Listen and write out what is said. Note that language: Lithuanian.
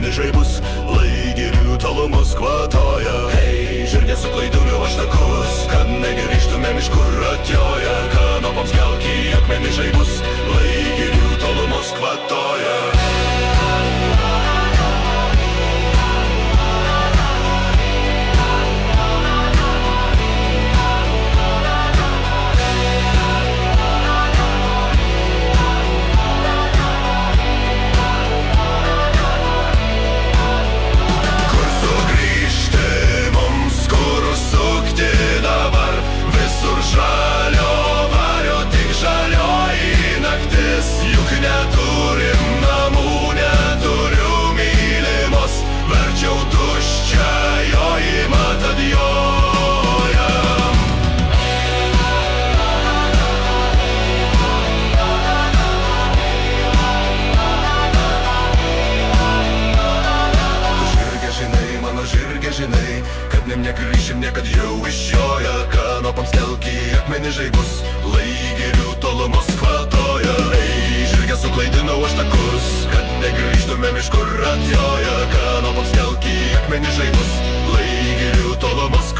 akmeni žaibus, laigirių tolumus kvatoja. Hei, žirgė suklaidino aš takus, kad negrįžtumėm iš kur atjoja. Kanopoms kelk į akmeni žaibus, laigirių tolumus kvatoja. Žinai, kad negrįšim niekad jau išjoja. Kanopoms kelk į akmenį žaibus, laigirių tolumos kvatoja. Ei, žirgė suklaidinau aš takus, kad negrįžtumėm iš kur atjoja. Kanopoms kelk į akmenį žaibus, laigirių tolumos